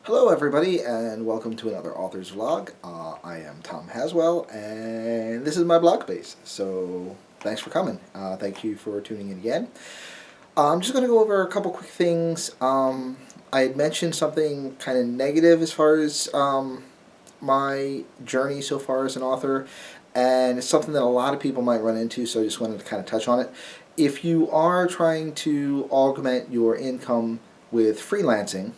Hello everybody and welcome to another author's vlog. I am Tom Haswell and this is my blog space, so thanks for coming. Thank you for tuning in again. I'm just going to go over a couple quick things. I had mentioned something kind of negative as far as my journey so far as an author, and it's something that a lot of people might run into, so I just wanted to kind of touch on it. If you are trying to augment your income with freelancing,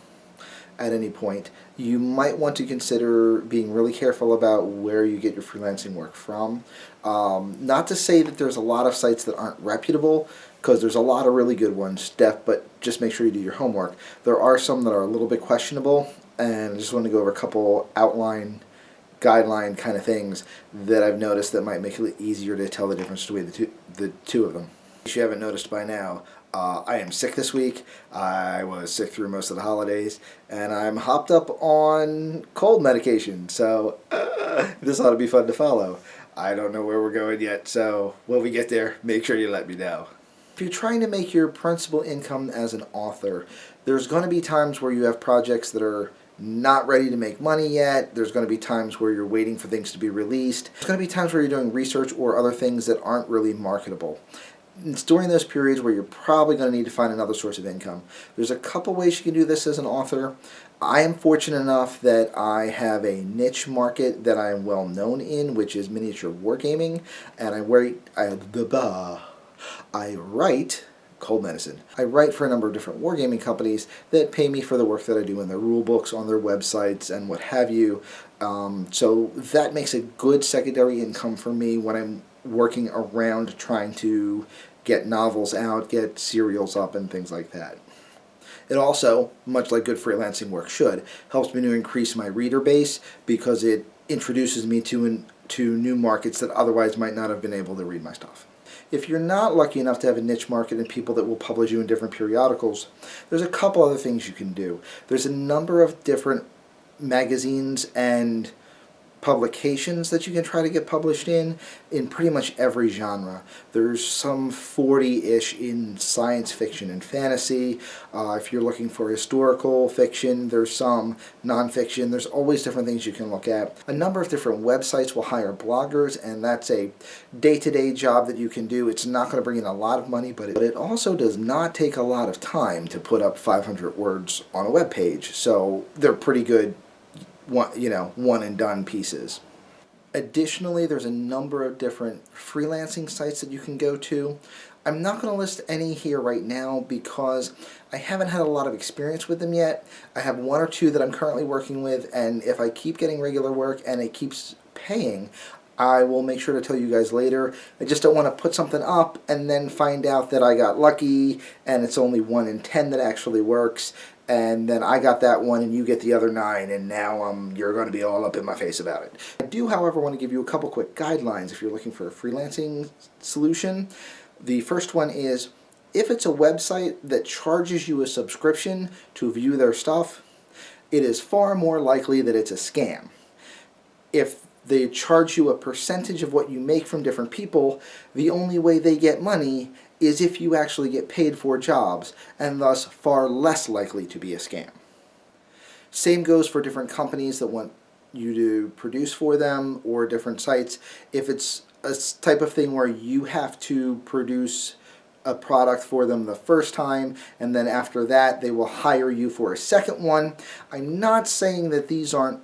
at any point, you might want to consider being really careful about where you get your freelancing work from. Not to say that there's a lot of sites that aren't reputable, because there's a lot of really good ones, but just make sure you do your homework. There are some that are a little bit questionable, and I just want to go over a couple guideline kind of things that I've noticed that might make it easier to tell the difference between the two of them. If you haven't noticed by now, I am sick this week. I was sick through most of the holidays, and I'm hopped up on cold medication, so this ought to be fun to follow. I don't know where we're going yet, so when we get there, make sure you let me know. If you're trying to make your principal income as an author, there's going to be times where you have projects that are not ready to make money yet. There's going to be times where you're waiting for things to be released. There's going to be times where you're doing research or other things that aren't really marketable. It's during those periods where you're probably going to need to find another source of income. There's a couple ways you can do this as an author. I am fortunate enough that I have a niche market that I am well known in, which is miniature wargaming, and I write cold medicine. I write for a number of different wargaming companies that pay me for the work that I do in their rule books, on their websites, and what have you. So that makes a good secondary income for me when I'm working around trying to get novels out, get serials up, and things like that. It also, much like good freelancing work should, helps me to increase my reader base because it introduces me to new markets that otherwise might not have been able to read my stuff. If you're not lucky enough to have a niche market and people that will publish you in different periodicals, there's a couple other things you can do. There's a number of different magazines and publications that you can try to get published in pretty much every genre. There's some 40-ish in science fiction and fantasy. If you're looking for historical fiction, there's some nonfiction. There's always different things you can look at. A number of different websites will hire bloggers, and that's a day-to-day job that you can do. It's not going to bring in a lot of money, but it also does not take a lot of time to put up 500 words on a web page, so they're pretty good one and done pieces. Additionally, there's a number of different freelancing sites that you can go to. I'm not going to list any here right now because I haven't had a lot of experience with them yet. I have one or two that I'm currently working with, and if I keep getting regular work and it keeps paying, I will make sure to tell you guys later. I just don't want to put something up and then find out that I got lucky and it's only 1 in 10 that actually works, and then I got that one and you get the other 9, and now you're going to be all up in my face about it. I do, however, want to give you a couple quick guidelines if you're looking for a freelancing solution. The first one is, if it's a website that charges you a subscription to view their stuff, it is far more likely that it's a scam. If they charge you a percentage of what you make from different people, the only way they get money is if you actually get paid for jobs, and thus far less likely to be a scam. Same goes for different companies that want you to produce for them, or different sites. If it's a type of thing where you have to produce a product for them the first time, and then after that they will hire you for a second one, I'm not saying that these aren't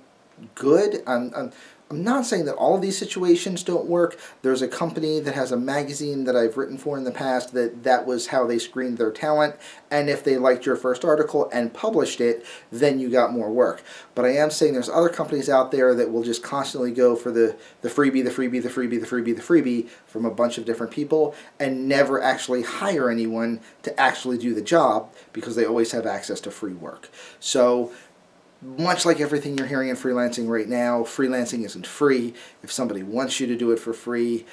good. I'm not saying that all of these situations don't work. There's a company that has a magazine that I've written for in the past that was how they screened their talent, and if they liked your first article and published it, then you got more work. But I am saying there's other companies out there that will just constantly go for the freebie, the freebie, the freebie, the freebie, the freebie from a bunch of different people, and never actually hire anyone to actually do the job because they always have access to free work. So, much like everything you're hearing in freelancing right now, freelancing isn't free. If somebody wants you to do it for free,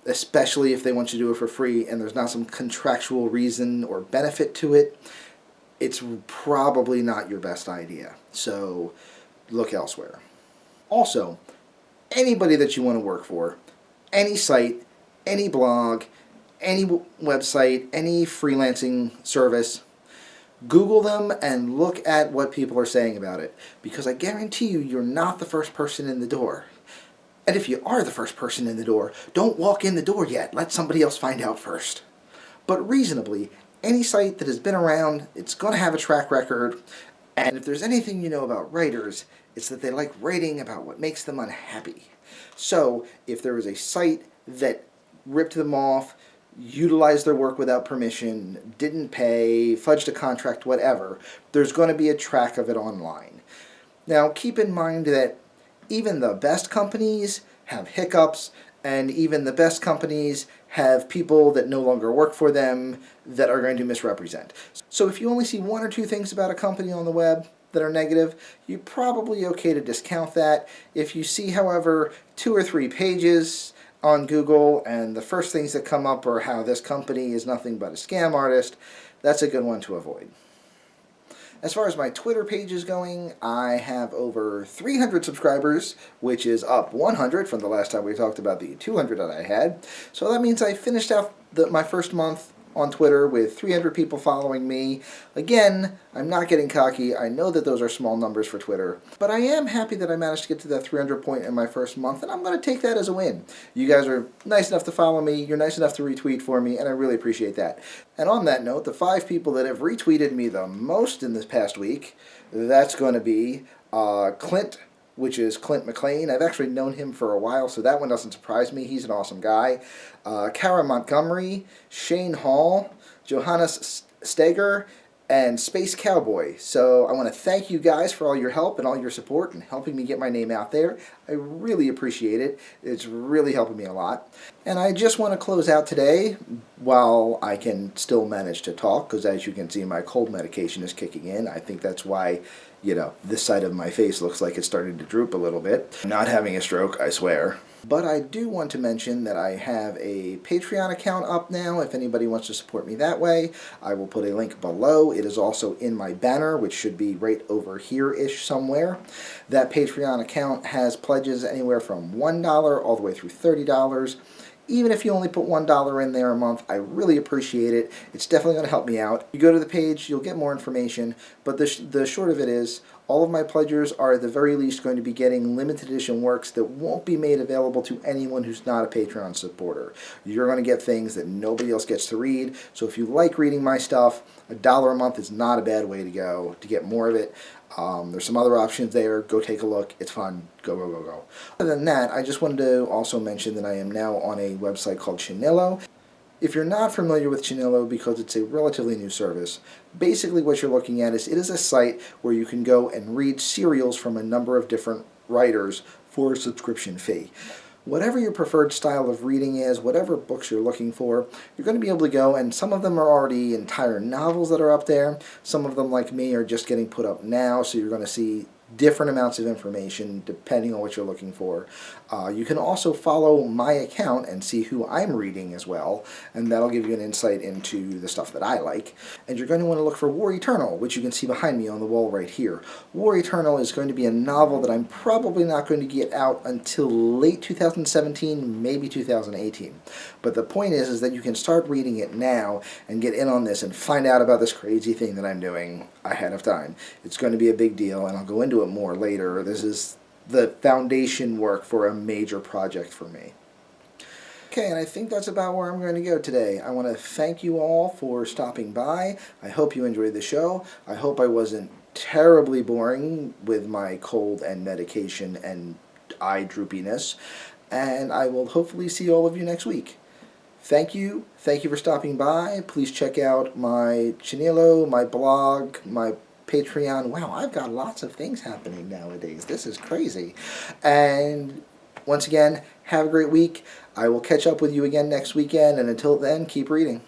especially if they want you to do it for free and there's not some contractual reason or benefit to it, it's probably not your best idea. So look elsewhere. Also, anybody that you want to work for, any site, any blog, any website, any freelancing service, Google them and look at what people are saying about it, because I guarantee you, you're not the first person in the door. And if you are the first person in the door, don't walk in the door yet. Let somebody else find out first. But reasonably, any site that has been around, it's going to have a track record. And if there's anything you know about writers, it's that they like writing about what makes them unhappy. So if there is a site that ripped them off, utilized their work without permission, didn't pay, fudged a contract, whatever, there's going to be a track of it online. Now keep in mind that even the best companies have hiccups, and even the best companies have people that no longer work for them that are going to misrepresent. So if you only see one or two things about a company on the web that are negative, you're probably okay to discount that. If you see, however, 2 or 3 pages on Google and the first things that come up are how this company is nothing but a scam artist, that's a good one to avoid. As far as my Twitter page is going, I have over 300 subscribers, which is up 100 from the last time we talked about the 200 that I had. So that means I finished out my first month on Twitter with 300 people following me. Again, I'm not getting cocky. I know that those are small numbers for Twitter, but I am happy that I managed to get to that 300 point in my first month, and I'm going to take that as a win. You guys are nice enough to follow me, you're nice enough to retweet for me, and I really appreciate that. And on that note, the 5 people that have retweeted me the most in this past week, that's going to be Clint, which is Clint McLean. I've actually known him for a while, so that one doesn't surprise me. He's an awesome guy. Kara Montgomery, Shane Hall, Johannes Steger, and Space Cowboy. So I want to thank you guys for all your help and all your support and helping me get my name out there. I really appreciate it. It's really helping me a lot. And I just want to close out today while I can still manage to talk, because as you can see, my cold medication is kicking in. I think that's why, this side of my face looks like it's starting to droop a little bit. I'm not having a stroke, I swear. But I do want to mention that I have a Patreon account up now. If anybody wants to support me that way, I will put a link below. It is also in my banner, which should be right over here-ish somewhere. That Patreon account has pledges anywhere from $1 all the way through $30. Even if you only put $1 in there a month, I really appreciate it. It's definitely going to help me out. You go to the page, you'll get more information, but the short of it is, all of my pledgers are at the very least going to be getting limited edition works that won't be made available to anyone who's not a Patreon supporter. You're going to get things that nobody else gets to read, so if you like reading my stuff, $1 a month is not a bad way to go to get more of it. There's some other options there. Go take a look. It's fun. Go, go, go, go. Other than that, I just wanted to also mention that I am now on a website called Channillo. If you're not familiar with Channillo, because it's a relatively new service, basically what you're looking at is it is a site where you can go and read serials from a number of different writers for a subscription fee. Whatever your preferred style of reading is, whatever books you're looking for, you're going to be able to go, and some of them are already entire novels that are up there. Some of them, like me, are just getting put up now, so you're going to see different amounts of information depending on what you're looking for. You can also follow my account and see who I'm reading as well, and that'll give you an insight into the stuff that I like. And you're going to want to look for War Eternal, which you can see behind me on the wall right here. War Eternal is going to be a novel that I'm probably not going to get out until late 2017, maybe 2018. But the point is that you can start reading it now and get in on this and find out about this crazy thing that I'm doing ahead of time. It's going to be a big deal, and I'll go into it more later. This is the foundation work for a major project for me. Okay, and I think that's about where I'm going to go today. I want to thank you all for stopping by. I hope you enjoyed the show. I hope I wasn't terribly boring with my cold and medication and eye droopiness. And I will hopefully see all of you next week. Thank you. Thank you for stopping by. Please check out my Channillo, my blog, my Patreon. Wow, I've got lots of things happening nowadays. This is crazy. And once again, have a great week. I will catch up with you again next weekend, and until then, keep reading.